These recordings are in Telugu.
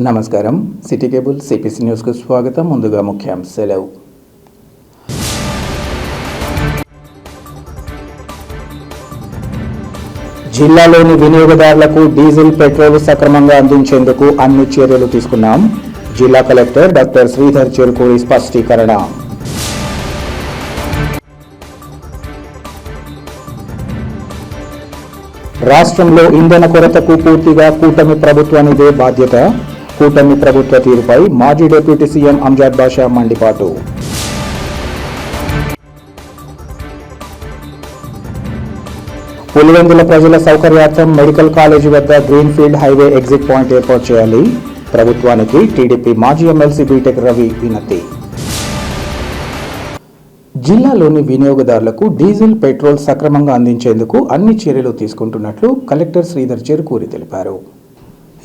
నమస్కారం. సిటీ కేబుల్ సిపిసి న్యూస్కు స్వాగతం. ముందుగా ముఖ్యాంశాలు. జిల్లాలోని వినియోగదారులకు డీజిల్, పెట్రోల్ సక్రమంగా అందించేందుకు అన్ని చర్యలు తీసుకున్నాం. జిల్లా కలెక్టర్ డాక్టర్ శ్రీధర్ చెరుకూరి స్పష్టీకరణ. రాష్ట్రంలో ఇంధన కొరతకు పూర్తిగా కూటమి ప్రభుత్వానిదే బాధ్యత. కూటమి ప్రభుత్వ తీరుపై మాజీ డిప్యూటీ సీఎం అంజద్ బాషా మండిపాటు. పులివెందుల ప్రజల సౌకర్యార్థం మెడికల్ కాలేజీ వద్ద గ్రీన్ఫీల్డ్ హైవే ఎగ్జిట్ పాయింట్ ఏర్పాటు చేయాలి. ప్రభుత్వానికి టీడీపీ మాజీ ఎమ్మెల్సీ బీటెక్ రవి వినతి. జిల్లాలోని వినియోగదారులకు డీజిల్, పెట్రోల్ సక్రమంగా అందించేందుకు అన్ని చర్యలు తీసుకుంటున్నట్లు కలెక్టర్ శ్రీధర్ చెరుకూరి తెలిపారు.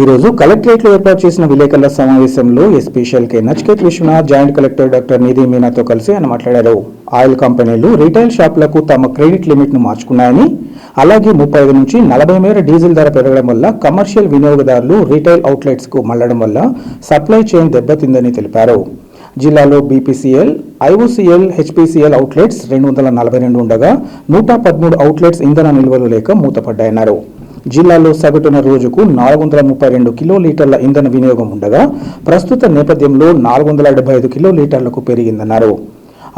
ఈరోజు కలెక్టరేట్లో ఏర్పాటు చేసిన విలేకరుల సమావేశంలో SP K Nachiket Vishwanath, joint collector doctor Nidhi మీనాతో కలిసి ఆయన మాట్లాడారు. ఆయిల్ కంపెనీలు రీటైల్ షాపులకు తమ క్రెడిట్ లిమిట్ను మార్చుకున్నాయని, అలాగే 35 నుంచి 40 మేర డీజిల్ ధర పెరగడం వల్ల కమర్షియల్ వినియోగదారులు రీటైల్ అవుట్లెట్స్కు మళ్లడం వల్ల సప్లై చైన్ దెబ్బతిందని తెలిపారు. జిల్లాలో బీపీసీఎల్, ఐఓసీఎల్, హెచ్పీసీఎల్ అవుట్లెట్స్ 242 ఉండగా 113 అవుట్లెట్స్ ఇంధన నిల్వలు లేక మూతపడ్డాయన్నారు. జిల్లాలో సగటున రోజుకు 432 కిలోలీటర్ల ఇంధన వినియోగం ఉండగా ప్రస్తుత నేపథ్యంలో 475 కిలోలీటర్లకు పెరిగిందన్నారు.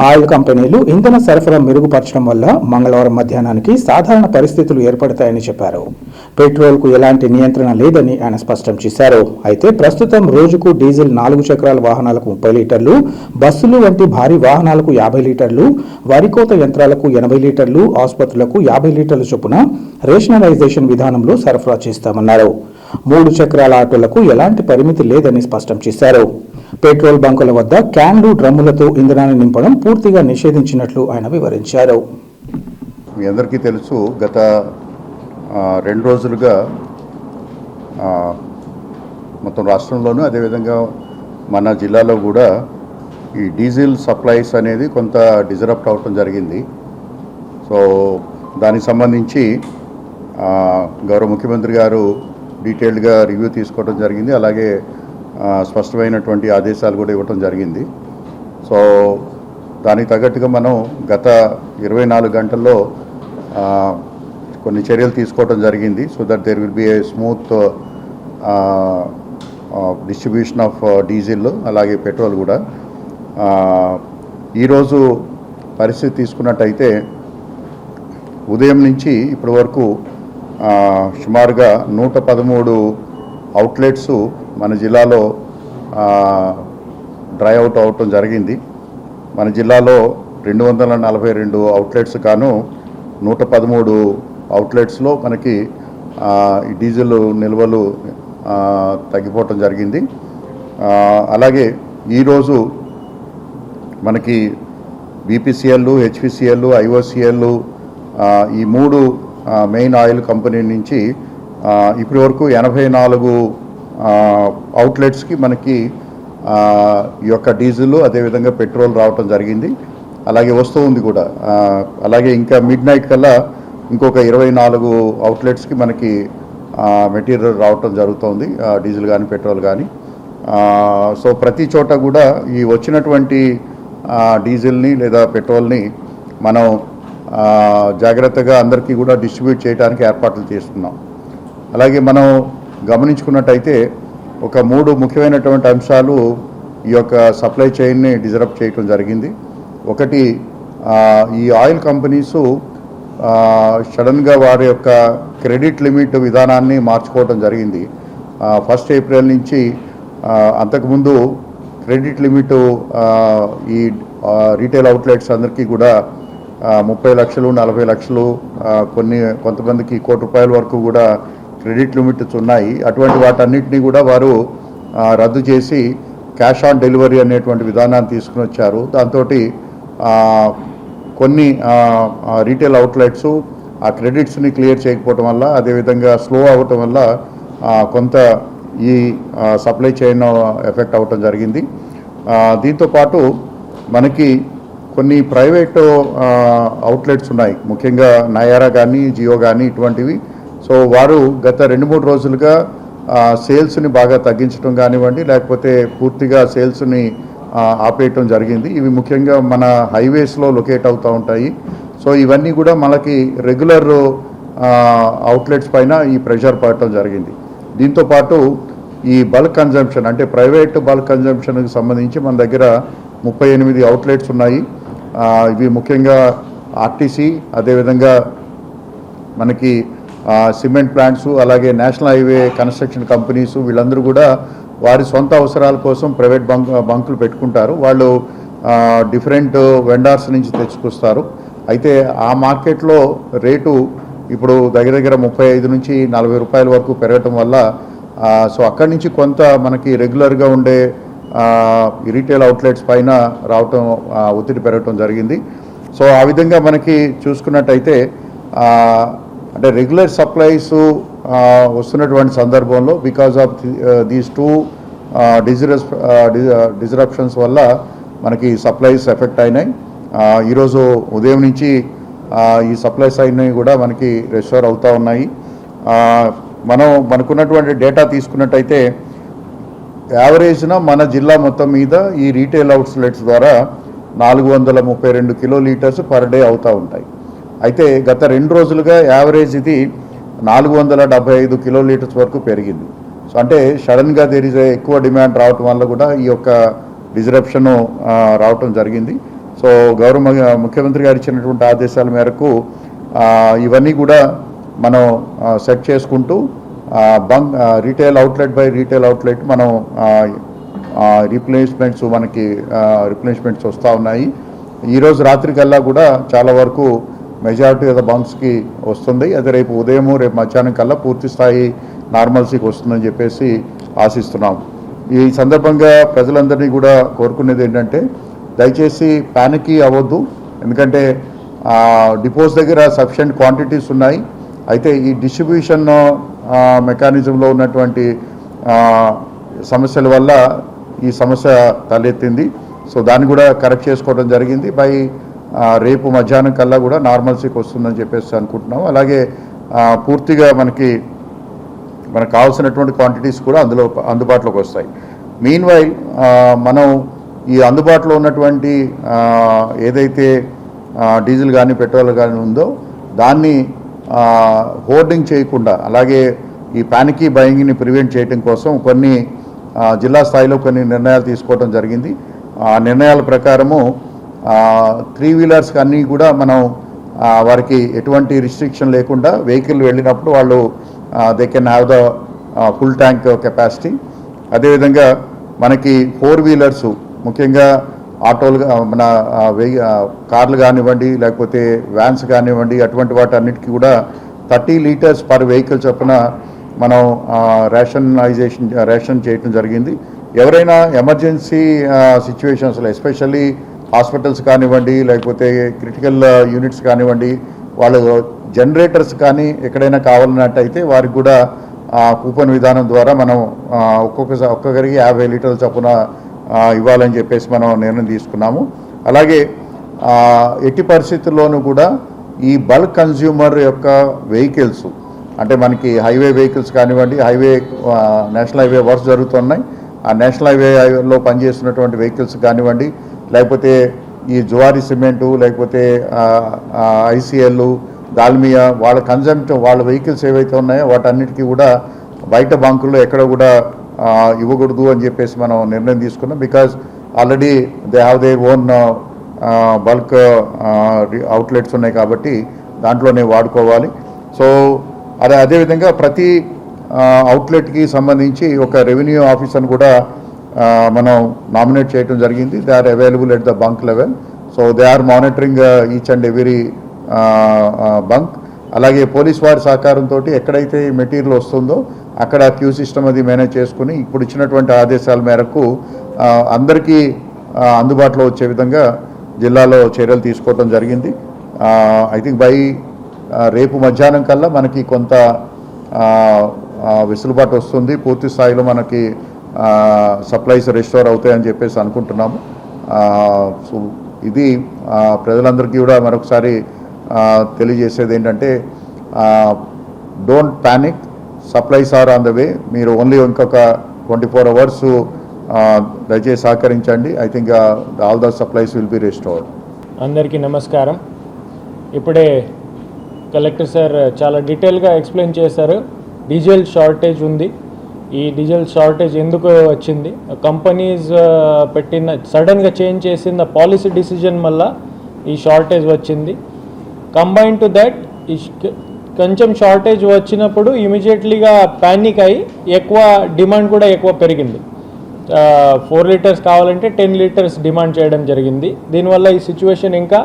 ఆయిల్ కంపెనీలు ఇంధన సరఫరా మెరుగుపరచడం వల్ల మంగళవారం మధ్యాహ్నానికి సాధారణ పరిస్థితులు ఏర్పడతాయని చెప్పారు. పెట్రోల్కు ఎలాంటి నియంత్రణ లేదని ఆయన స్పష్టం చేశారు. అయితే ప్రస్తుతం రోజుకు డీజిల్ 4 చక్రాల వాహనాలకు 30 లీటర్లు, బస్సులు వంటి భారీ వాహనాలకు 50 లీటర్లు, వరికోత యంత్రాలకు 80 లీటర్లు, ఆసుపత్రులకు 50 లీటర్ల చొప్పున రేషనలైజేషన్ విధానంలో సరఫరా చేస్తామన్నారు. 3 చక్రాల ఆటోలకు ఎలాంటి పరిమితి లేదని స్పష్టం చేశారు. పెట్రోల్ బంకుల వద్ద క్యాన్లు, డ్రమ్ములతో ఇంధనాన్ని నింపడం పూర్తిగా నిషేధించినట్లు ఆయన వివరించారు. మీ అందరికీ తెలుసు, గత 2 రోజులుగా మొత్తం రాష్ట్రంలోనూ అదేవిధంగా మన జిల్లాలో కూడా ఈ డీజిల్ సప్లైస్ అనేది కొంత డిజరప్ట్ అవటం జరిగింది. సో దానికి సంబంధించి గౌరవ ముఖ్యమంత్రి గారు డీటెయిల్డ్గా రివ్యూ తీసుకోవడం జరిగింది. అలాగే స్పష్టమైనటువంటి ఆదేశాలు కూడా ఇవ్వటం జరిగింది. సో దానికి తగ్గట్టుగా మనం గత 24 గంటల్లో కొన్ని చర్యలు తీసుకోవడం జరిగింది. So that there will be a smooth distribution of diesel, అలాగే పెట్రోల్ కూడా. ఈరోజు పరిస్థితి తీసుకున్నట్టయితే ఉదయం నుంచి ఇప్పటి వరకు సుమారుగా 113 అవుట్లెట్స్ మన జిల్లాలో డ్రై అవుట్ అవటం జరిగింది. మన జిల్లాలో 242 అవుట్లెట్స్ కాను 113 అవుట్లెట్స్లో మనకి ఈ డీజిల్ నిల్వలు తగ్గిపోవటం జరిగింది. అలాగే ఈరోజు మనకి బీపీసీఎల్, హెచ్పీసీఎల్, ఐఓసీఎల్ ఈ 3 మెయిన్ ఆయిల్ కంపెనీ నుంచి ఇప్పటి వరకు 84 అవుట్లెట్స్కి మనకి ఈ యొక్క డీజిల్ అదేవిధంగా పెట్రోల్ రావటం జరిగింది. అలాగే వస్తూ ఉంది కూడా. అలాగే ఇంకా మిడ్ నైట్ కల్లా ఇంకొక 24 అవుట్లెట్స్కి మనకి మెటీరియల్ రావటం జరుగుతుంది, డీజిల్ కానీ పెట్రోల్ కానీ. సో ప్రతి చోట కూడా ఈ వచ్చినటువంటి డీజిల్ని లేదా పెట్రోల్ని మనం జాగ్రత్తగా అందరికీ కూడా డిస్ట్రిబ్యూట్ చేయడానికి ఏర్పాట్లు చేస్తున్నాం. అలాగే మనం గమనించుకున్నట్టయితే ఒక 3 ముఖ్యమైనటువంటి అంశాలు ఈ యొక్క సప్లై చైన్ని డిజరప్ట్ చేయటం జరిగింది. ఒకటి, ఈ ఆయిల్ కంపెనీసు సడన్గా వారి యొక్క క్రెడిట్ లిమిట్ విధానాన్ని మార్చుకోవడం జరిగింది. 1 ఏప్రిల్ నుంచి అంతకుముందు క్రెడిట్ లిమిట్ ఈ రీటైల్ అవుట్లెట్స్ అందరికీ కూడా 30 లక్షలు, 40 లక్షలు, కొంతమందికి ₹1,00,00,000 వరకు కూడా క్రెడిట్ లిమిట్స్ ఉన్నాయి. అటువంటి వాటన్నిటినీ కూడా వారు రద్దు చేసి క్యాష్ ఆన్ డెలివరీ అనేటువంటి విధానాన్ని తీసుకుని వచ్చారు. దాంతో కొన్ని రీటైల్ అవుట్లెట్స్ ఆ క్రెడిట్స్ని క్లియర్ చేయకపోవటం వల్ల, అదేవిధంగా స్లో అవ్వటం వల్ల కొంత ఈ సప్లై చైన్ ఎఫెక్ట్ అవ్వటం జరిగింది. దీంతోపాటు మనకి కొన్ని ప్రైవేట్ అవుట్లెట్స్ ఉన్నాయి, ముఖ్యంగా నయారా కానీ, జియో కానీ ఇటువంటివి. సో వారు గత 2-3 రోజులుగా సేల్స్ని బాగా తగ్గించడం కానివ్వండి, లేకపోతే పూర్తిగా సేల్స్ని ఆపేయటం జరిగింది. ఇవి ముఖ్యంగా మన హైవేస్లో లొకేట్ అవుతూ ఉంటాయి. సో ఇవన్నీ కూడా మనకి రెగ్యులర్ అవుట్లెట్స్ పైన ఈ ప్రెషర్ పడటం జరిగింది. దీంతోపాటు ఈ బల్క్ కన్జంప్షన్ అంటే ప్రైవేట్ బల్క్ కన్జంప్షన్కి సంబంధించి మన దగ్గర 38 అవుట్లెట్స్ ఉన్నాయి. ఇవి ముఖ్యంగా ఆర్టీసీ, అదేవిధంగా మనకి సిమెంట్ ప్లాంట్స్, అలాగే నేషనల్ హైవే కన్స్ట్రక్షన్ కంపెనీస్, వీళ్ళందరూ కూడా వారి సొంత అవసరాల కోసం ప్రైవేట్ బంకులు పెట్టుకుంటారు. వాళ్ళు డిఫరెంట్ వెండర్స్ నుంచి తెచ్చుకొస్తారు. అయితే ఆ మార్కెట్లో రేటు ఇప్పుడు దగ్గర దగ్గర 35 నుంచి 40 రూపాయల వరకు పెరగటం వల్ల సో అక్కడి నుంచి కొంత మనకి రెగ్యులర్గా ఉండే రీటైల్ అవుట్లెట్స్ పైన రావటం, ఒత్తిడి పెరగటం జరిగింది. సో ఆ విధంగా మనకి చూసుకున్నట్టయితే అంటే రెగ్యులర్ సప్లైస్ వస్తున్నటువంటి సందర్భంలో బికాజ్ ఆఫ్ దీస్ టూ డిజరప్షన్స్ వల్ల మనకి సప్లైస్ ఎఫెక్ట్ అయినాయి. ఈరోజు ఉదయం నుంచి ఈ సప్లైస్ అయినవి కూడా మనకి రెస్టోర్ అవుతూ ఉన్నాయి. మనకున్నటువంటి డేటా తీసుకున్నట్టయితే యావరేజ్న మన జిల్లా మొత్తం మీద ఈ రీటైల్ అవుట్లెట్స్ ద్వారా 432 కిలోలీటర్స్ పర్ డే అవుతూ ఉంటాయి. అయితే గత 2 రోజులుగా యావరేజ్ ఇది 475 కిలోలీటర్స్ వరకు పెరిగింది. సో అంటే సడన్గా ఎక్కువ డిమాండ్ రావటం వల్ల కూడా ఈ యొక్క డిజరప్షన్ రావటం జరిగింది. సో గౌరవ ముఖ్యమంత్రి గారు ఇచ్చినటువంటి ఆదేశాల మేరకు ఇవన్నీ కూడా మనం సెట్ చేసుకుంటూ retail outlet by retail outlet మనం రీప్లేస్మెంట్స్ వస్తూ ఉన్నాయి. ఈరోజు రాత్రికల్లా కూడా చాలా వరకు మెజారిటీ ఆఫ్ ద బంక్స్కి వస్తుంది. అది రేపు ఉదయము రేపు మధ్యాహ్నం కల్లా పూర్తి స్థాయి నార్మల్సీకి వస్తుందని చెప్పేసి ఆశిస్తున్నాం. ఈ సందర్భంగా ప్రజలందరినీ కూడా కోరుకునేది ఏంటంటే దయచేసి ప్యానిక్ అవ్వద్దు. ఎందుకంటే డిపోస్ దగ్గర సఫిషియెంట్ క్వాంటిటీస్ ఉన్నాయి. అయితే ఈ డిస్ట్రిబ్యూషన్ మెకానిజంలో ఉన్నటువంటి సమస్యల వల్ల ఈ సమస్య తలెత్తింది. సో దాన్ని కూడా కరెక్ట్ చేసుకోవడం జరిగింది. రేపు మధ్యాహ్నం కల్లా కూడా నార్మల్సీకి వస్తుందని చెప్పేసి అనుకుంటున్నాం. అలాగే పూర్తిగా మనకు కావాల్సినటువంటి క్వాంటిటీస్ కూడా అందుబాటులోకి వస్తాయి. మీన్ వైల్ మనం ఈ అందుబాటులో ఉన్నటువంటి ఏదైతే డీజిల్ కానీ పెట్రోల్ కానీ ఉందో దాన్ని హోర్డింగ్ చేయకుండా, అలాగే ఈ ప్యానికీ బయింగ్ని ప్రివెంట్ చేయడం కోసం కొన్ని జిల్లా స్థాయిలో కొన్ని నిర్ణయాలు తీసుకోవడం జరిగింది. ఆ నిర్ణయాల ప్రకారము 3 వీలర్స్కి అన్నీ కూడా మనం వారికి ఎటువంటి రిస్ట్రిక్షన్ లేకుండా వెహికల్ వెళ్ళినప్పుడు వాళ్ళు they can have the full tank capacity. అదేవిధంగా మనకి 4 వీలర్సు ముఖ్యంగా ఆటోలు, మన కార్లు కానివ్వండి, లేకపోతే వ్యాన్స్ కానివ్వండి, అటువంటి వాటి అన్నిటికీ కూడా 30 లీటర్స్ పర్ వెహికల్ చొప్పున మనం రేషన్ చేయటం జరిగింది. ఎవరైనా ఎమర్జెన్సీ సిచ్యువేషన్స్లో ఎస్పెషల్లీ హాస్పిటల్స్ కానివ్వండి, లేకపోతే క్రిటికల్ యూనిట్స్ కానివ్వండి, వాళ్ళు జనరేటర్స్ కానీ ఎక్కడైనా కావాలన్నట్టయితే వారికి కూడా కూపన్ విధానం ద్వారా మనం ఒక్కొక్కరికి 50 లీటర్ల చొప్పున ఇవ్వాలని చెప్పేసి మనం నిర్ణయం తీసుకున్నాము. అలాగే ఎట్టి పరిస్థితుల్లోనూ కూడా ఈ బల్క్ కన్జ్యూమర్ యొక్క వెహికల్స్ అంటే మనకి హైవే వెహికల్స్ కానివ్వండి, నేషనల్ హైవే వర్క్స్ జరుగుతున్నాయి. ఆ నేషనల్ హైవేలో పనిచేస్తున్నటువంటి వెహికల్స్ కానివ్వండి, లేకపోతే ఈ జువారీ సిమెంటు, లేకపోతే ఐసీఎల్, దాల్మియా, వాళ్ళ వెహికల్స్ ఏవైతే ఉన్నాయో వాటన్నిటికీ కూడా బయట బంకుల్లో ఎక్కడ కూడా ఇవ్వకూడదు అని చెప్పేసి మనం నిర్ణయం తీసుకున్నాం. Because already they have their own bulk outlets ఉన్నాయి కాబట్టి దాంట్లోనే వాడుకోవాలి. సో అదేవిధంగా ప్రతి అవుట్లెట్కి సంబంధించి ఒక రెవెన్యూ ఆఫీసర్ని కూడా మనం నామినేట్ చేయడం జరిగింది. They are available at the bunk level. So they are monitoring each and every bunk. అలాగే పోలీస్ వారి సహకారంతో ఎక్కడైతే మెటీరియల్ వస్తుందో అక్కడ క్యూ సిస్టమ్ అది మేనేజ్ చేసుకుని ఇప్పుడు ఇచ్చినటువంటి ఆదేశాల మేరకు అందరికీ అందుబాటులో వచ్చే విధంగా జిల్లాలో చర్యలు తీసుకోవడం జరిగింది. ఐ థింక్ రేపు మధ్యాహ్నం కల్లా మనకి కొంత వెసులుబాటు వస్తుంది. పూర్తి స్థాయిలో మనకి సప్లైస్ రెస్టోర్ అవుతాయని చెప్పేసి అనుకుంటున్నాము. సో ఇది ప్రజలందరికీ కూడా మరొకసారి తెలియజేసేది ఏంటంటే don't panic. Supplies are on the way. మీరు ఓన్లీ ఇంకొక 24 hours దయచేసి సహకరించండి. I think all the supplies will be restored. అందరికీ నమస్కారం. ఇప్పుడే కలెక్టర్ సార్ చాలా డీటెయిల్గా ఎక్స్ప్లెయిన్ చేశారు. డీజిల్ షార్టేజ్ ఉంది. ఈ డీజిల్ షార్టేజ్ ఎందుకు వచ్చింది, కంపెనీస్ పెట్టిన సడన్గా చేంజ్ చేసిన పాలసీ డిసిజన్ వల్ల ఈ షార్టేజ్ వచ్చింది. కంబైన్ టు దట్ ఈ కొంచెం షార్టేజ్ వచ్చినప్పుడు ఇమీడియట్లీగా ప్యానిక్ అయ్యి ఎక్కువ డిమాండ్ కూడా ఎక్కువ పెరిగింది. 4 liters కావాలంటే 10 liters డిమాండ్ చేయడం జరిగింది. దీనివల్ల ఈ సిచ్యువేషన్ ఇంకా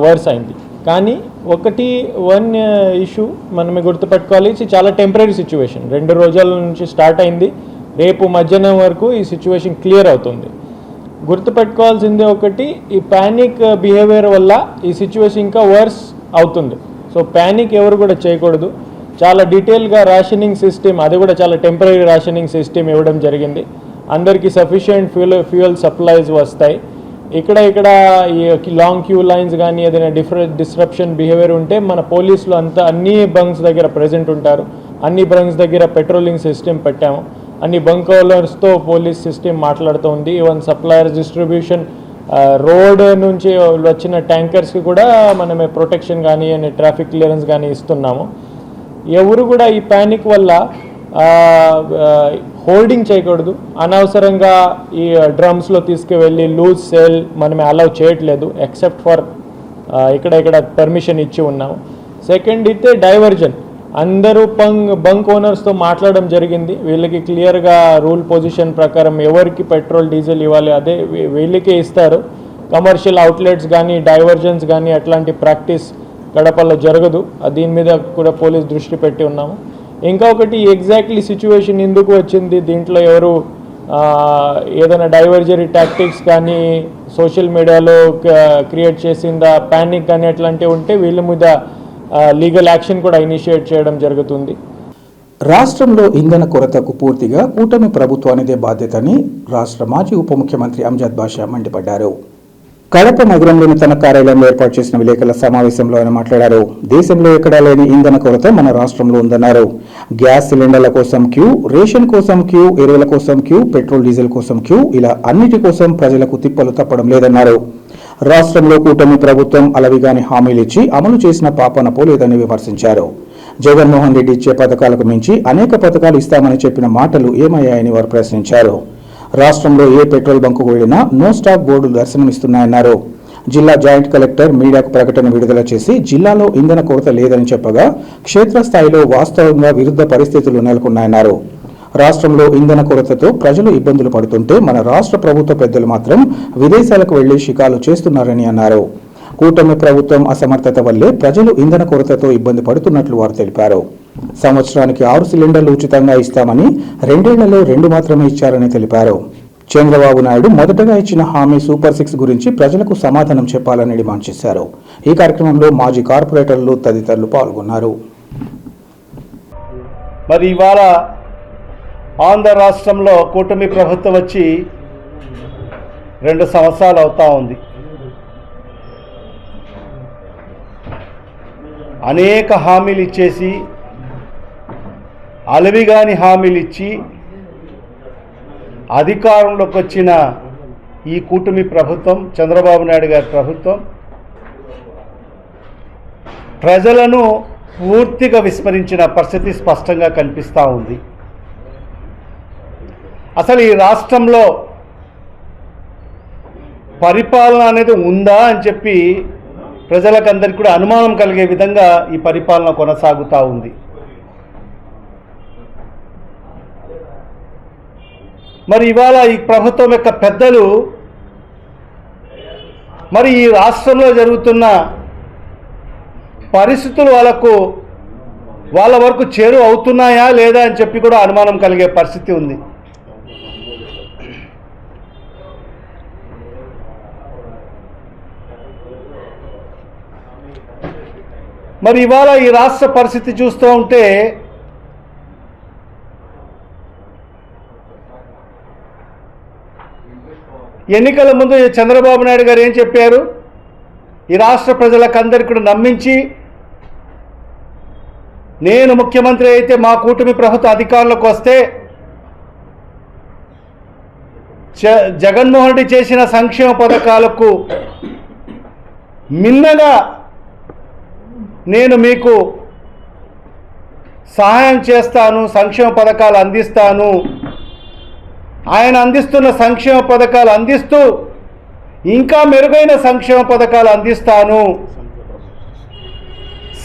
వర్స్ అయింది. కానీ వన్ ఇష్యూ మనం గుర్తుపెట్టుకోవాలి, ఇది చాలా టెంపరీ సిచ్యువేషన్. 2 రోజుల నుంచి స్టార్ట్ అయింది. రేపు మధ్యాహ్నం వరకు ఈ సిచ్యువేషన్ క్లియర్ అవుతుంది. గుర్తుపెట్టుకోవాల్సింది ఈ ప్యానిక్ బిహేవియర్ వల్ల ఈ సిచ్యువేషన్ ఇంకా వర్స్ అవుతుంది. సో ప్యానిక్ ఎవరు కూడా చేయకూడదు. చాలా డీటెయిల్గా రేషనింగ్ సిస్టమ్, అది కూడా చాలా టెంపరీ రేషనింగ్ సిస్టమ్ ఇవ్వడం జరిగింది. అందరికీ సఫిషియెంట్ ఫ్యూయల్ సప్లైస్ వస్తాయి. ఇక్కడ ఈ లాంగ్ క్యూ లైన్స్ కానీ ఏదైనా డిస్రప్షన్ బిహేవియర్ ఉంటే మన పోలీసులు అన్ని బంక్స్ దగ్గర ప్రజెంట్ ఉంటారు. అన్ని బంక్స్ దగ్గర పెట్రోలింగ్ సిస్టమ్ పెట్టాము. అన్ని బంక్ ఓనర్స్తో పోలీస్ సిస్టమ్ మాట్లాడుతూ ఉంది. ఈవెన్ సప్లయర్స్ డిస్ట్రిబ్యూషన్ రోడ్ నుంచి వచ్చిన ట్యాంకర్స్కి కూడా మనమే ప్రొటెక్షన్ కానీ ట్రాఫిక్ క్లియరెన్స్ కానీ ఇస్తున్నాము. ఎవరు కూడా ఈ ప్యానిక్ వల్ల హోల్డింగ్ చేయకూడదు. అనవసరంగా ఈ డ్రమ్స్లో తీసుకువెళ్ళి లూజ్ సేల్ మనమే అలౌ చేయట్లేదు, ఎక్సెప్ట్ ఫర్ ఇక్కడ పర్మిషన్ ఇచ్చి ఉన్నాము. సెకండ్ అయితే డైవర్జన్. అందరూ బంక్ ఓనర్స్తో మాట్లాడడం జరిగింది. వీళ్ళకి క్లియర్గా రూల్ పొజిషన్ ప్రకారం ఎవరికి పెట్రోల్ డీజిల్ ఇవ్వాలి అదే వీళ్ళకే ఇస్తారు. కమర్షియల్ అవుట్లెట్స్ కానీ డైవర్జన్స్ కానీ అట్లాంటి ప్రాక్టీస్ గడపల్లో జరగదు. దీని మీద కూడా పోలీస్ దృష్టి పెట్టి ఉన్నాము. ఇంకొకటి ఎగ్జాక్ట్లీ సిచ్యువేషన్ ఎందుకు వచ్చింది, దీంట్లో ఎవరు ఏదైనా డైవర్జరీ టాక్టిక్స్ కానీ సోషల్ మీడియాలో క్రియేట్ చేసిందా ప్యానిక్ కానీ అట్లాంటివి ఉంటే వీళ్ళ మీద లీగల్ యాక్షన్ కూడా ఇనిషియేట్ చేయడం జరుగుతుంది. రాష్ట్రంలో ఇంధన కొరతకు పూర్తిగా కూటమి ప్రభుత్వానిదే బాధ్యతని రాష్ట్ర మాజీ ఉప ముఖ్యమంత్రి అంజద్ బాషా మండిపడ్డారు. కడప నగరంలోని తన కార్యాలయంలో ఏర్పాటు చేసిన విలేకరుల సమావేశంలో ఆయన మాట్లాడారు. దేశంలో ఎక్కడా లేని ఇంధన కొరత మన రాష్ట్రంలో ఉందన్నారు. గ్యాస్ సిలిండర్ల కోసం క్యూ, రేషన్ కోసం క్యూ, ఎరువుల కోసం క్యూ, పెట్రోల్ డీజిల్ కోసం క్యూ, ఇలా అన్నిటి కోసం ప్రజలకు తిప్పలు తప్పడం లేదన్నారు. రాష్ట్రంలో కూటమి ప్రభుత్వం అలవిగాని హామీలు ఇచ్చి అమలు చేసిన పాపన పోలేదని విమర్శించారు. జగన్మోహన్ రెడ్డి ఇచ్చే పథకాలకు మించి అనేక పథకాలు ఇస్తామని చెప్పిన మాటలు ఏమయ్యాయని వారు ప్రశ్నించారు. రాష్ట్రంలో ఏ పెట్రోల్ బంకుకు వెళ్లినా నో స్టాక్ బోర్డులు దర్శనమిస్తున్నాయన్నారు. జిల్లా జాయింట్ కలెక్టర్ మీడియాకు ప్రకటన విడుదల చేసి జిల్లాలో ఇంధన కొరత లేదని చెప్పగా క్షేత్రస్థాయిలో వాస్తవంగా విరుద్ధ పరిస్థితులు నెలకొన్నాయన్నారు. రాష్ట్రంలో ఇంధన కొరతతో ప్రజలు ఇబ్బందులు పడుతుంటే మన రాష్ట్ర ప్రభుత్వ పెద్దలు మాత్రం విదేశాలకు వెళ్లి షికాలు చేస్తున్నారని అన్నారు. కూటమి ప్రభుత్వం అసమర్థత వల్లే ప్రజలు ఇంధన కొరతతో ఇబ్బంది పడుతున్నట్లు వారు తెలిపారు. సంవత్సరానికి 6 సిలిండర్లు ఉచితంగా ఇస్తామని 2 ఏళ్లలో 2 మాత్రమే ఇచ్చారని తెలిపారు. చంద్రబాబు నాయుడు మొదటగా ఇచ్చిన హామీ సూపర్ 6 గురించి ప్రజలకు సమాధానం చెప్పాలని డిమాండ్ చేశారు. ఈ కార్యక్రమంలో మాజీ కార్పొరేటర్లు తదితరులు పాల్గొన్నారు. మరి ఇవాళ ఆంధ్ర రాష్ట్రంలో కూటమి ప్రభుత్వం వచ్చి 2 సంవత్సరాలు అవుతా ఉంది. అనేక హామీలు ఇచ్చేసి అలవిగాని హామీలు ఇచ్చి అధికారంలోకి వచ్చిన ఈ కూటమి ప్రభుత్వం, చంద్రబాబు నాయుడు గారి ప్రభుత్వం ప్రజలను పూర్తిగా విస్మరించిన పరిస్థితి స్పష్టంగా కనిపిస్తూ ఉంది. అసలు ఈ రాష్ట్రంలో పరిపాలన అనేది ఉందా అని చెప్పి ప్రజలకందరికీ కూడా అనుమానం కలిగే విధంగా ఈ పరిపాలన కొనసాగుతూ ఉంది. మరి ఇవాళ ఈ ప్రభుత్వం యొక్క పెద్దలు మరి ఈ రాష్ట్రంలో జరుగుతున్న పరిస్థితులు వాళ్ళ వరకు చేరువ అవుతున్నాయా లేదా అని చెప్పి కూడా అనుమానం కలిగే పరిస్థితి ఉంది. మరి ఇవాళ ఈ రాష్ట్ర పరిస్థితి చూస్తూ ఉంటే ఎన్నికల ముందు చంద్రబాబు నాయుడు గారు ఏం చెప్పారు, ఈ రాష్ట్ర ప్రజలకందరికీ కూడా నమ్మించి నేను ముఖ్యమంత్రి అయితే మా కూటమి ప్రభుత్వం అధికారంలోకి వస్తే జగన్మోహన్ రెడ్డి చేసిన సంక్షేమ పథకాలకు మిన్నగా నేను మీకు సహాయం చేస్తాను, సంక్షేమ పథకాలు అందిస్తాను. ఆయన అందిస్తున్న సంక్షేమ పథకాలు అందిస్తూ ఇంకా మెరుగైన సంక్షేమ పథకాలు అందిస్తాను,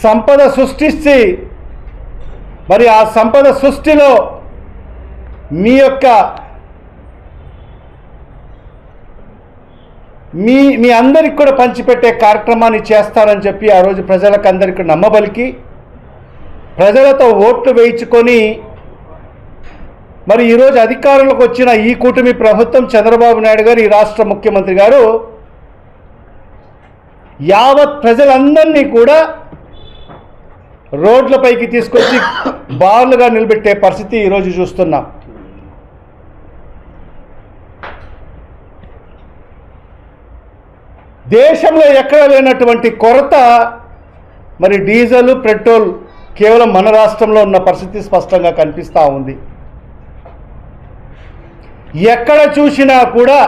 సంపద సృష్టించి మరి ఆ సంపద సృష్టిలో మీ అందరికి కూడా పంచిపెట్టే కార్యక్రమాన్ని చేస్తారని చెప్పి ఆ రోజు ప్రజలకు అందరికీ నమ్మబలికి ప్రజలతో ఓట్లు వేయించుకొని మరి ఈరోజు అధికారంలోకి వచ్చిన ఈ కూటమి ప్రభుత్వం చంద్రబాబు నాయుడు గారు, ఈ రాష్ట్ర ముఖ్యమంత్రి గారు యావత్ ప్రజలందరినీ కూడా రోడ్లపైకి తీసుకొచ్చి బార్లుగా నిలబెట్టే పరిస్థితి ఈరోజు చూస్తున్నాం. దేశంలో ఎక్కడ లేనటువంటి కొరత మరి డీజిల్, పెట్రోల్ కేవలం మన రాష్ట్రంలో ఉన్న పరిస్థితి స్పష్టంగా కనిపిస్తూ ఉంది. ఎక్కడ చూసినా కూడా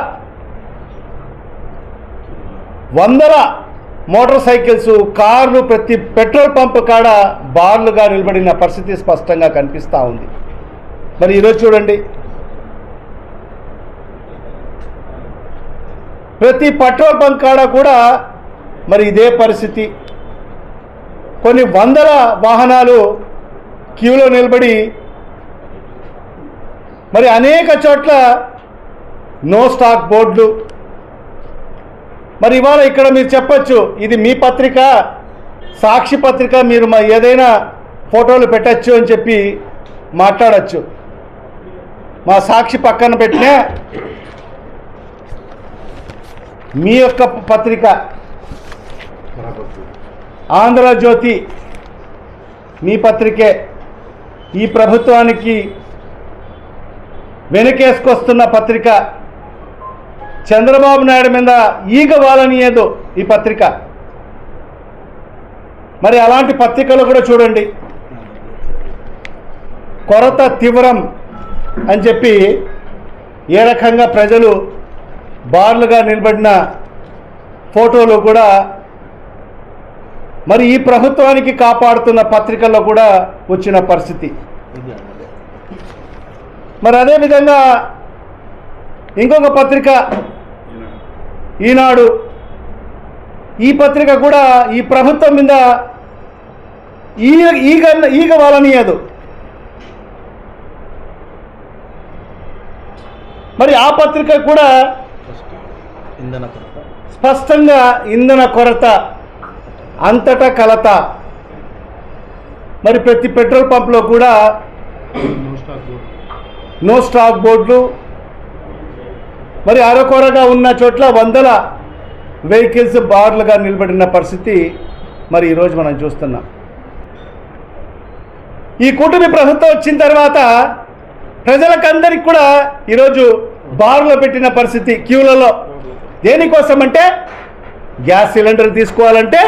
వందల మోటార్ సైకిల్స్, కార్లు ప్రతి పెట్రోల్ పంప్ కాడ బార్లుగా నిలబడిన పరిస్థితి స్పష్టంగా కనిపిస్తూ ఉంది. మరి ఈరోజు చూడండి, ప్రతి పెట్రోల్ బంక్ కాడ కూడా మరి ఇదే పరిస్థితి. కొన్ని వందల వాహనాలు క్యూలో నిలబడి మరి అనేక చోట్ల నో స్టాక్ బోర్డులు. మరి ఇవాళ ఇక్కడ మీరు చెప్పచ్చు, ఇది మీ పత్రిక, సాక్షి పత్రిక, మీరు ఏదైనా ఫోటోలు పెట్టచ్చు అని చెప్పి మాట్లాడచ్చు. మా సాక్షి పక్కన పెట్టినా మీ యొక్క పత్రిక ఆంధ్రజ్యోతి మీ పత్రికే ఈ ప్రభుత్వానికి వెనకేసుకొస్తున్న పత్రిక. చంద్రబాబు నాయుడు మీద ఈగ వాలనీయదు ఈ పత్రిక. మరి అలాంటి పత్రికలు కూడా చూడండి, కొరత తీవ్రం అని చెప్పి ఏ రకంగా ప్రజలు బార్లుగా నిలబడిన ఫోటోలు కూడా మరి ఈ ప్రభుత్వానికి కాపాడుతున్న పత్రికల్లో కూడా వచ్చిన పరిస్థితి. మరి అదేవిధంగా ఇంకొక పత్రిక ఈనాడు, ఈ పత్రిక కూడా ఈ ప్రభుత్వం మీద ఈగ వాలనీయదు. మరి ఆ పత్రిక కూడా స్పష్టంగా ఇంధన కొరత, అంతటా కలత. మరి ప్రతి పెట్రోల్ పంప్లో కూడా నో స్టాక్ బోర్డులు, మరి అరకొరగా ఉన్న చోట్ల వందల వెహికల్స్ బార్లుగా నిలబడిన పరిస్థితి మరి ఈరోజు మనం చూస్తున్నాం. ఈ కూటమి ప్రభుత్వం వచ్చిన తర్వాత ప్రజలకందరికి కూడా ఈరోజు బార్లో పెట్టిన పరిస్థితి, క్యూలలో. దేనికోసం అంటే గ్యాస్ సిలిండర్ తీసుకోవాలంటే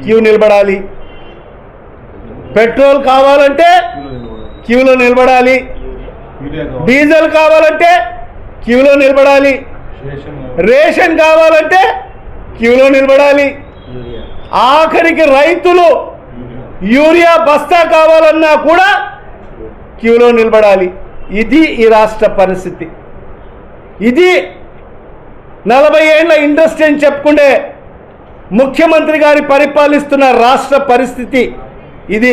క్యూ నిలబడాలి, పెట్రోల్ కావాలంటే క్యూలో నిలబడాలి, డీజిల్ కావాలంటే క్యూలో నిలబడాలి, రేషన్ కావాలంటే క్యూలో నిలబడాలి, ఆఖరికి రైతులు యూరియా బస్తా కావాలన్నా కూడా క్యూలో నిలబడాలి. ఇది ఈ రాష్ట్ర పరిస్థితి. ఇది 40 ఏళ్ల ఇండస్ట్రీ అని చెప్పుకుంటే ముఖ్యమంత్రి గారి పరిపాలిస్తున్న రాష్ట్ర పరిస్థితి ఇది.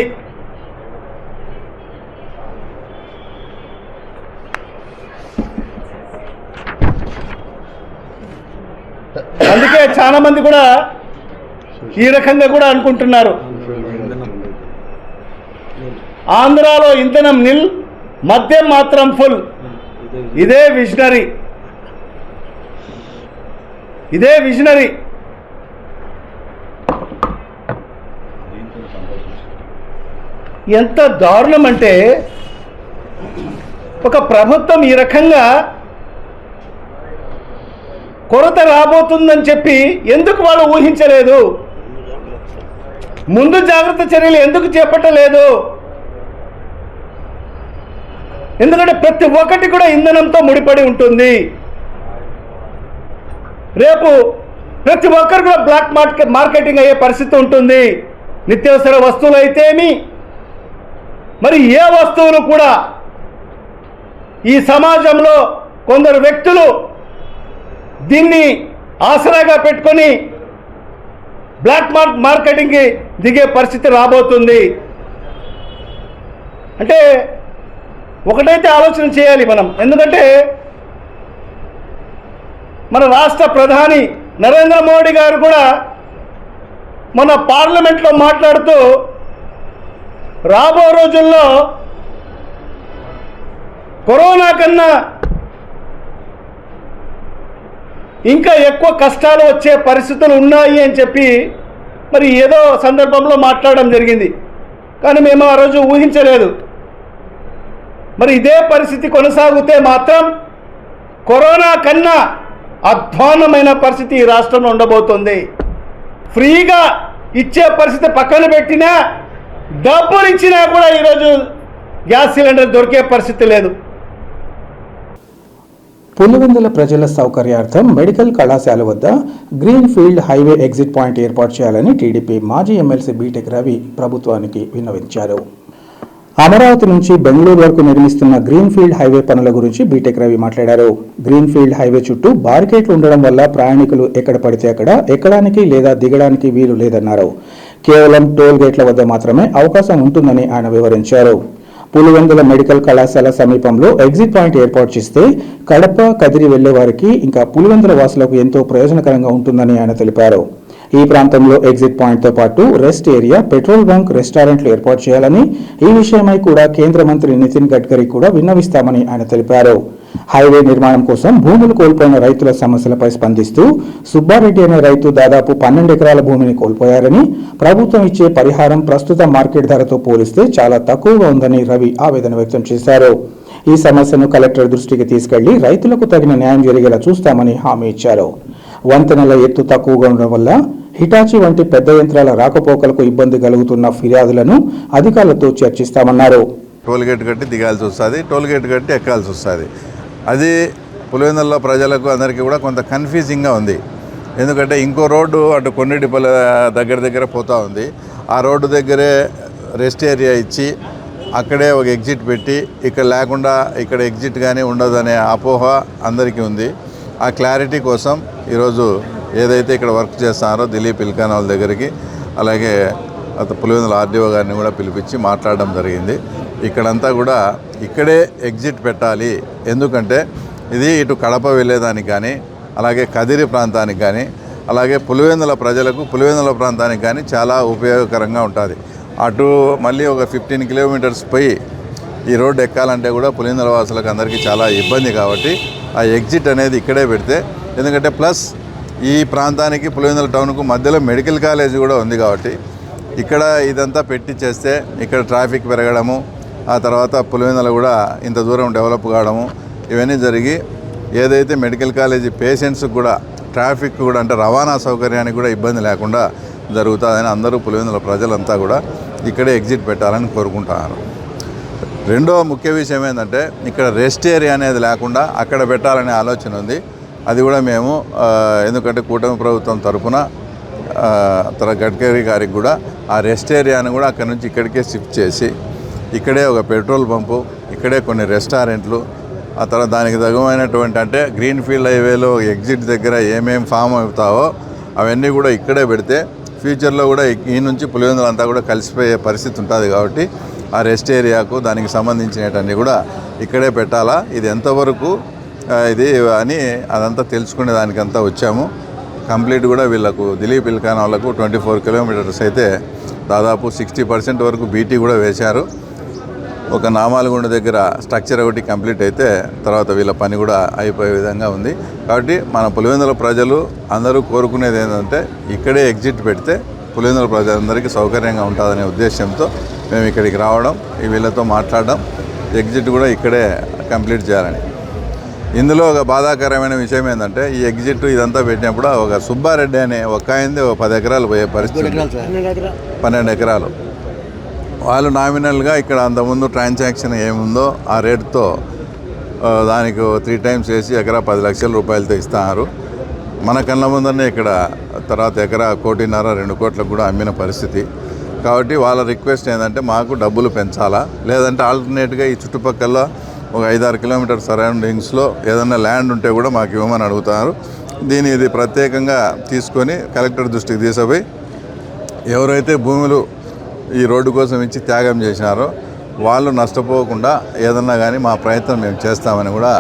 అందుకే చాలా మంది కూడా ఈ రకంగా కూడా అనుకుంటున్నారు, ఆంధ్రాలో ఇంధనం నిల్, మద్యం మాత్రం ఫుల్. ఇదే విజనరీ, ఇదే విజనరీ. ఎంత దారుణం అంటే ఒక ప్రభుత్వం ఈ రకంగా కొరత రాబోతుందని చెప్పి ఎందుకు వాళ్ళు ఊహించలేదు? ముందు జాగ్రత్త చర్యలు ఎందుకు చేపట్టలేదు? ఎందుకంటే ప్రతి ఒక్కటి కూడా ఇంధనంతో ముడిపడి ఉంటుంది. రేపు ప్రతి ఒక్కరు కూడా బ్లాక్ మార్కెటింగ్ అయ్యే పరిస్థితి ఉంటుంది. నిత్యావసర వస్తువులు అయితేమి, మరి ఏ వస్తువులు కూడా ఈ సమాజంలో కొందరు వ్యక్తులు దీన్ని ఆసరాగా పెట్టుకొని బ్లాక్ మార్కెటింగ్కి దిగే పరిస్థితి రాబోతుంది. అంటే ఒకటైతే ఆలోచన చేయాలి మనం. ఎందుకంటే మన రాష్ట్ర ప్రధాని నరేంద్ర మోడీ గారు కూడా మన పార్లమెంట్లో మాట్లాడుతూ రాబో రోజుల్లో కరోనా కన్నా ఇంకా ఎక్కువ కష్టాలు వచ్చే పరిస్థితులు ఉన్నాయి అని చెప్పి మరి ఏదో సందర్భంలో మాట్లాడడం జరిగింది. కానీ మేము ఆ రోజు ఊహించలేదు. మరి ఇదే పరిస్థితి కొనసాగితే మాత్రం కరోనా కన్నా అధ్వాన్నమైన పరిస్థితి ఈ రాష్ట్రంలో ఉండబోతుంది. ఫ్రీగా ఇచ్చే పరిస్థితి పక్కన పెట్టినా, డబ్బులు ఇచ్చినా కూడా ఈరోజు గ్యాస్ సిలిండర్ దొరికే పరిస్థితి లేదు. పులివెందుల ప్రజల సౌకర్యార్థం మెడికల్ కళాశాల వద్ద green field highway exit point ఏర్పాటు చేయాలని టీడీపీ మాజీ ఎమ్మెల్సీ బీటెక్ రవి ప్రభుత్వానికి విన్నవించారు. అమరావతి నుంచి బెంగళూరు వరకు నిర్మిస్తున్న గ్రీన్ ఫీల్డ్ హైవే పనుల గురించి బీటెక్ రవి మాట్లాడారు. గ్రీన్ ఫీల్డ్ హైవే చుట్టూ బారికేట్లు ఉండడం వల్ల ప్రయాణికులు ఎక్కడ పడితే అక్కడ ఎక్కడానికి లేదా దిగడానికి వీలు లేదన్నారు. కేవలం టోల్ గేట్ల వద్ద మాత్రమే అవకాశం ఉంటుందని ఆయన వివరించారు. పులివెందుల మెడికల్ కళాశాల సమీపంలో ఎగ్జిట్ పాయింట్ ఏర్పాటు చేస్తే కడప, కదిరి వెళ్లే వారికి ఇంకా పులివెందుల వాసులకు ఎంతో ప్రయోజనకరంగా ఉంటుందని ఆయన తెలిపారు. ఈ ప్రాంతంలో ఎగ్జిట్ పాయింట్తో పాటు రెస్ట్ ఏరియా, పెట్రోల్ బంక్, రెస్టారెంట్లు ఏర్పాటు చేయాలని, ఈ విషయమై కూడా కేంద్ర మంత్రి నితిన్ గడ్కరీ కూడా విన్నవిస్తామని ఆయన తెలిపారు. హైవే నిర్మాణం కోసం భూములు కోల్పోయిన రైతుల సమస్యలపై స్పందిస్తూ సుబ్బారెడ్డి అనే రైతు దాదాపు 12 ఎకరాల భూమిని కోల్పోయారని, ప్రభుత్వం ఇచ్చే పరిహారం ప్రస్తుత మార్కెట్ ధరతో పోలిస్తే చాలా తక్కువగా ఉందని రవి ఆవేదన వ్యక్తం చేశారు. ఈ సమస్యను కలెక్టర్ దృష్టికి తీసుకెళ్లి రైతులకు తగిన న్యాయం జరిగేలా చూస్తామని హామీ ఇచ్చారు. వంతెనల ఎత్తు తక్కువగా ఉండడం వల్ల హిటాచీ వంటి పెద్ద యంత్రాల రాకపోకలకు ఇబ్బంది కలుగుతున్న ఫిర్యాదులను అధికారులతో చర్చిస్తామన్నారు. టోల్గేట్ కట్టి దిగాల్సి వస్తుంది, టోల్గేట్ కట్టి ఎక్కాల్సి వస్తుంది. అది పులివెందుల ప్రజలకు అందరికీ కూడా కొంత కన్ఫ్యూజింగ్గా ఉంది. ఎందుకంటే ఇంకో రోడ్డు అటు కొండడిపల్లి దగ్గర పోతూ ఉంది. ఆ రోడ్డు దగ్గరే రెస్ట్ ఏరియా ఇచ్చి అక్కడే ఒక ఎగ్జిట్ పెట్టి ఇక్కడ లేకుండా ఇక్కడ ఎగ్జిట్ కానీ ఉండదనే అపోహ అందరికీ ఉంది. ఆ క్లారిటీ కోసం ఈరోజు ఏదైతే ఇక్కడ వర్క్ చేస్తున్నారో దిలీప్ ఇల్కాన్ వాళ్ళ దగ్గరికి, అలాగే పులివెందుల ఆర్డీఓ గారిని కూడా పిలిపించి మాట్లాడడం జరిగింది. ఇక్కడంతా కూడా ఇక్కడే ఎగ్జిట్ పెట్టాలి. ఎందుకంటే ఇది ఇటు కడప వెళ్ళేదానికి కానీ, అలాగే కదిరి ప్రాంతానికి కానీ, అలాగే పులివెందుల ప్రజలకు పులివెందుల ప్రాంతానికి కానీ చాలా ఉపయోగకరంగా ఉంటుంది. అటు మళ్ళీ ఒక 15 కిలోమీటర్స్ పోయి ఈ రోడ్డు ఎక్కాలంటే కూడా పులివెందుల వాసులకు అందరికీ చాలా ఇబ్బంది. కాబట్టి ఆ ఎగ్జిట్ అనేది ఇక్కడే పెడితే, ఎందుకంటే ప్లస్ ఈ ప్రాంతానికి పులివెందుల టౌన్కు మధ్యలో మెడికల్ కాలేజ్ కూడా ఉంది. కాబట్టి ఇక్కడ ఇదంతా పెట్టి చేస్తే ఇక్కడ ట్రాఫిక్ పెరగడము, ఆ తర్వాత పులివెందుల కూడా ఇంత దూరం డెవలప్ కావడము, ఇవన్నీ జరిగి ఏదైతే మెడికల్ కాలేజీ పేషెంట్స్కి కూడా ట్రాఫిక్ కూడా అంటే రవాణా సౌకర్యానికి కూడా ఇబ్బంది లేకుండా జరుగుతుందని అందరూ పులివెందుల ప్రజలంతా కూడా ఇక్కడే ఎగ్జిట్ పెట్టాలని కోరుకుంటున్నారు. రెండో ముఖ్య విషయం ఏంటంటే ఇక్కడ రెస్ట్ ఏరియా అనేది లేకుండా అక్కడ పెట్టాలనే ఆలోచన ఉంది. అది కూడా మేము ఎందుకంటే కూటమి ప్రభుత్వం తరఫున గడ్కరీ గారికి కూడా ఆ రెస్ట్ ఏరియాను కూడా అక్కడి నుంచి ఇక్కడికే షిఫ్ట్ చేసి ఇక్కడే ఒక పెట్రోల్ పంపు, ఇక్కడే కొన్ని రెస్టారెంట్లు, ఆ తర్వాత దానికి తగినటువంటి అంటే గ్రీన్ ఫీల్డ్ హైవేలో ఎగ్జిట్ దగ్గర ఏమేమి ఫామ్ అవుతావో అవన్నీ కూడా ఇక్కడే పెడితే ఫ్యూచర్లో కూడా ఈ నుంచి పులివెందులు అంతా కూడా కలిసిపోయే పరిస్థితి ఉంటుంది. కాబట్టి ఆ రెస్ట్ ఏరియాకు దానికి సంబంధించినవన్నీ కూడా ఇక్కడే పెట్టాలా, ఇది ఎంతవరకు ఇది అని అదంతా తెలుసుకునే దానికంతా వచ్చాము. కంప్లీట్ కూడా వీళ్ళకు దిలీప్ ఇల్కాన్ వాళ్ళకు 24 కిలోమీటర్స్ అయితే దాదాపు 60% వరకు బీటీ కూడా వేశారు. ఒక నామాలగుండ దగ్గర స్ట్రక్చర్ ఒకటి కంప్లీట్ అయితే తర్వాత వీళ్ళ పని కూడా అయిపోయే విధంగా ఉంది. కాబట్టి మన పులివెందుల ప్రజలు అందరూ కోరుకునేది ఏంటంటే ఇక్కడే ఎగ్జిట్ పెడితే పులివెందుల ప్రజలందరికీ సౌకర్యంగా ఉంటుందనే ఉద్దేశంతో మేము ఇక్కడికి రావడం, వీళ్ళతో మాట్లాడడం, ఎగ్జిట్ కూడా ఇక్కడే కంప్లీట్ చేయాలని. ఇందులో ఒక బాధాకరమైన విషయం ఏంటంటే ఈ ఎగ్జిట్ ఇదంతా పెట్టినప్పుడు ఒక సుబ్బారెడ్డి అనే ఒక ఆయనది 10 ఎకరాలు పోయే పరిస్థితి, 12 ఎకరాలు. వాళ్ళు నామినల్గా ఇక్కడ అంతకుముందు ట్రాన్సాక్షన్ ఏముందో ఆ రేటుతో దానికి 3 టైమ్స్ వేసి ఎకరా 10 లక్షల రూపాయలతో ఇస్తున్నారు. మన కళ్ళ ముందరనే ఇక్కడ తర్వాత ఎకరా 1.5-2 కోట్లకు కూడా అమ్మిన పరిస్థితి. కాబట్టి వాళ్ళ రిక్వెస్ట్ ఏంటంటే మాకు డబ్బులు పెంచాలా, లేదంటే ఆల్టర్నేట్గా ఈ చుట్టుపక్కల ఒక 5-6 కిలోమీటర్ సరౌండింగ్స్లో ఏదైనా ల్యాండ్ ఉంటే కూడా మాకు ఇవ్వమని అడుగుతున్నారు. ఇది ప్రత్యేకంగా తీసుకొని కలెక్టర్ దృష్టికి తీసుకుపోయి ఎవరైతే భూములు ఈ రోడ్డు కోసం ఇచ్చి త్యాగం చేసినారో వాళ్ళు నష్టపోకుండా ఏదన్నా కానీ మా ప్రయత్నం మేము చేస్తామని కూడా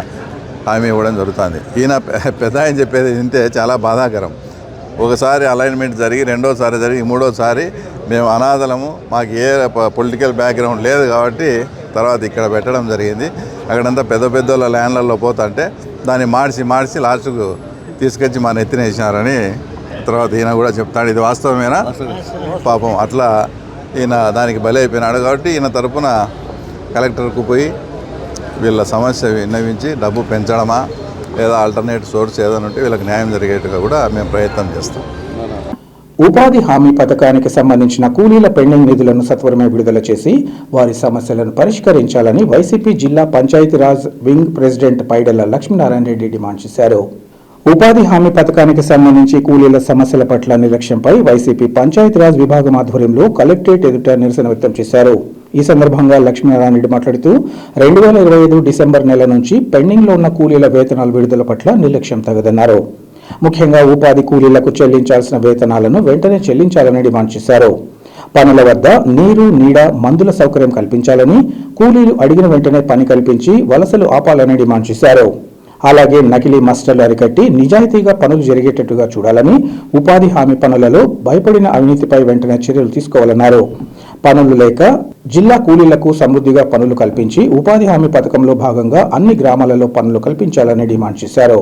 హామీ ఇవ్వడం జరుగుతుంది. ఈయన పెద్ద ఆయన చెప్పేది వింటే చాలా బాధాకరం. ఒకసారి అలైన్మెంట్ జరిగి, రెండోసారి జరిగి, మూడోసారి మేము అనాథలము, మాకు ఏ పొలిటికల్ బ్యాక్గ్రౌండ్ లేదు కాబట్టి తర్వాత ఇక్కడ పెట్టడం జరిగింది. అక్కడంతా పెద్ద పెద్దోళ్ళ ల్యాండ్లలో పోతుంటే దాన్ని మార్చి లాస్ట్కు తీసుకొచ్చి మా నెత్తిన వేసినారని తర్వాత ఈయన కూడా చెప్తాడు. ఇది వాస్తవమేనా? పాపం అట్లా ఈయన దానికి బలి అయిపోయినాడు. కాబట్టి ఈయన తరపున కలెక్టర్కు పోయి వీళ్ళ సమస్య విన్నవించి డబ్బు పెంచడమా లేదా ఆల్టర్నేట్ సోర్స్ ఏదైనా ఉంటే వీళ్ళకి న్యాయం జరిగేట్టుగా కూడా మేము ప్రయత్నం చేస్తాం. ఉపాధి హామీ పథకానికి సంబంధించిన కూలీల పెండింగ్ నిధులను సత్వరమే విడుదల చేసి వారి సమస్యలను పరిష్కరించాలని వైసీపీ జిల్లా Panchayati Raj wing president Paidela Lakshminarayana Reddy demand చేశారు. ఉపాధి హామీ పథకానికి సంబంధించి కూలీల సమస్యల పట్ల నిర్లక్ష్యంపై వైసీపీ పంచాయతీరాజ్ విభాగం ఆధ్వర్యంలో కలెక్టరేట్ ఎదుట నిరసన వ్యక్తం చేశారు. ఈ సందర్భంగా లక్ష్మీనారాయణ రెడ్డి మాట్లాడుతూ 2025 డిసెంబర్ నెల నుంచి పెండింగ్లో ఉన్న కూలీల వేతనాల విడుదల పట్ల నిర్లక్ష్యం తగదన్నారు. ముఖ్యంగా ఉపాధి కూలీలకు చెల్లించాల్సిన వేతనాలను వెంటనే చెల్లించాలని డిమాండ్ చేశారు. పనుల వద్ద నీరు, నీడ, మందుల సౌకర్యం కల్పించాలని, కూలీలు అడిగిన వెంటనే పని కల్పించి వలసలు ఆపాలని డిమాండ్ చేశారు. అలాగే నకిలీ మస్టర్లు అరికట్టి నిజాయితీగా పనులు జరిగేటట్టుగా చూడాలని, ఉపాధి హామీ పనులలో భయపడిన అవినీతిపై వెంటనే చర్యలు తీసుకోవాలన్నారు. పనులు లేక జిల్లా కూలీలకు సమృద్ధిగా పనులు కల్పించి ఉపాధి హామీ పథకంలో భాగంగా అన్ని గ్రామాలలో పనులు కల్పించాలని డిమాండ్ చేశారు.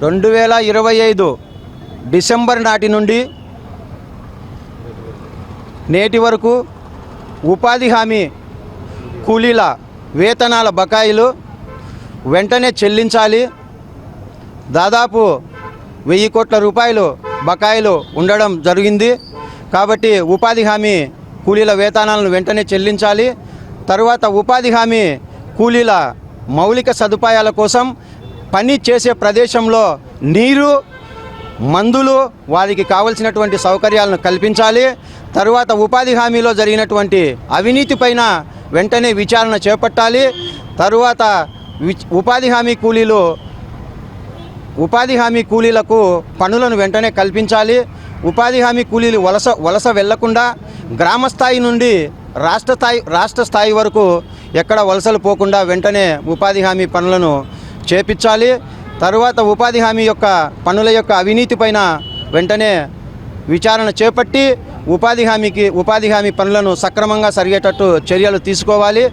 రెండు 2025 డిసెంబర్ నాటి నుండి నేటి వరకు ఉపాధి హామీ కూలీల వేతనాల బకాయిలు వెంటనే చెల్లించాలి. దాదాపు 1000 కోట్ల రూపాయలు బకాయిలు ఉండడం జరిగింది. కాబట్టి ఉపాధి హామీ కూలీల వేతనాలను వెంటనే చెల్లించాలి. తరువాత ఉపాధి హామీ కూలీల మౌలిక సదుపాయాల కోసం పని చేసే ప్రదేశంలో నీరు, మందులు, వారికి కావలసినటువంటి సౌకర్యాలను కల్పించాలి. తరువాత ఉపాధి హామీలో జరిగినటువంటి అవినీతి పైన వెంటనే విచారణ చేపట్టాలి. తరువాత ఉపాధి హామీ కూలీలకు పనులను వెంటనే కల్పించాలి. ఉపాధి హామీ కూలీలు వలస వెళ్లకుండా గ్రామ స్థాయి నుండి రాష్ట్ర స్థాయి వరకు ఎక్కడ వలసలు పోకుండా వెంటనే ఉపాధి హామీ పనులను చేపించాలి. తరువాత ఉపాధి హామీ యొక్క పనుల యొక్క అవినీతి పైన వెంటనే విచారణ చేపట్టి ఉపాధి హామీ పనులను సక్రమంగా జరిగేటట్టు చర్యలు తీసుకోవాలి.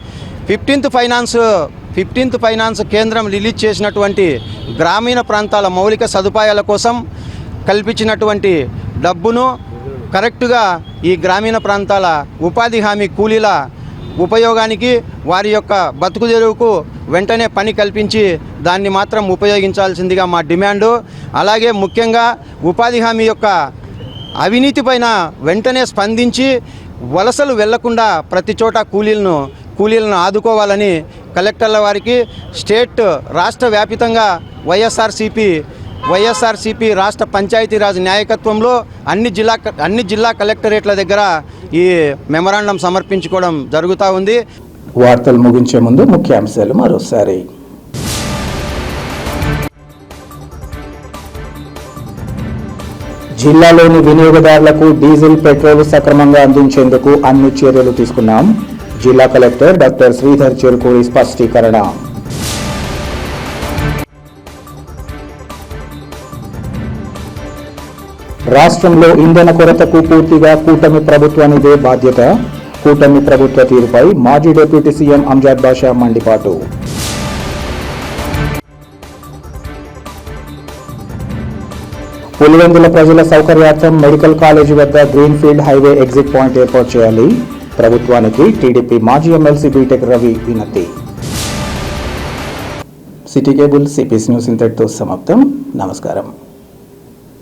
15th ఫైనాన్స్ కేంద్రం రిలీజ్ చేసినటువంటి గ్రామీణ ప్రాంతాల మౌలిక సదుపాయాల కోసం కల్పించినటువంటి డబ్బును కరెక్టుగా ఈ గ్రామీణ ప్రాంతాల ఉపాధి హామీ కూలీల ఉపయోగానికి, వారి యొక్క బతుకు తెరువుకు వెంటనే పని కల్పించి దాన్ని మాత్రం ఉపయోగించాల్సిందిగా మా డిమాండు. అలాగే ముఖ్యంగా ఉపాధి హామీ యొక్క అవినీతి పైన వెంటనే స్పందించి వలసలు వెళ్లకుండా ప్రతి చోట కూలీలను ఆదుకోవాలని కలెక్టర్ల వారికి రాష్ట్ర వ్యాపితంగా వైఎస్ఆర్సీపీ రాష్ట్ర పంచాయతీరాజ్ నాయకత్వంలో అన్ని జిల్లా కలెక్టరేట్ల దగ్గర ఈ మెమరాండం సమర్పించుకోవడం జరుగుతూ ఉంది. వార్తలు ముగించే ముందు ముఖ్యాంశాలు మరోసారి. జిల్లాలోని వినియోగదారులకు డీజిల్, పెట్రోల్ సక్రమంగా అందించేందుకు అన్ని చర్యలు తీసుకున్నాం. జిల్లా కలెక్టర్ డాక్టర్ శ్రీధర్ చెరుకూరి స్పష్టీకరణ. రాష్ట్రంలో ఇంధన కొరతకు పూర్తిగా కూటమి ప్రభుత్వానిదే బాధ్యత. కూటమి ప్రభుత్వ తీరుపై మాజీ డిప్యూటీ సీఎం అంజాద్ బాషా మండిపాటు. పులివెందుల ప్రజల సౌకర్యార్థం మెడికల్ కాలేజీ వద్ద గ్రీన్ఫీల్డ్ హైవే ఎగ్జిట్ పాయింట్ ఏర్పాటు చేయాలి. ప్రభుత్వానికి టీడీపీ మాజీ ఎమ్మెల్సీ బీటెక్ రవి వినతి. సిటీ కేబుల్ సిపిఎస్ న్యూస్ ఇంతటితో సమాప్తం. నమస్కారం.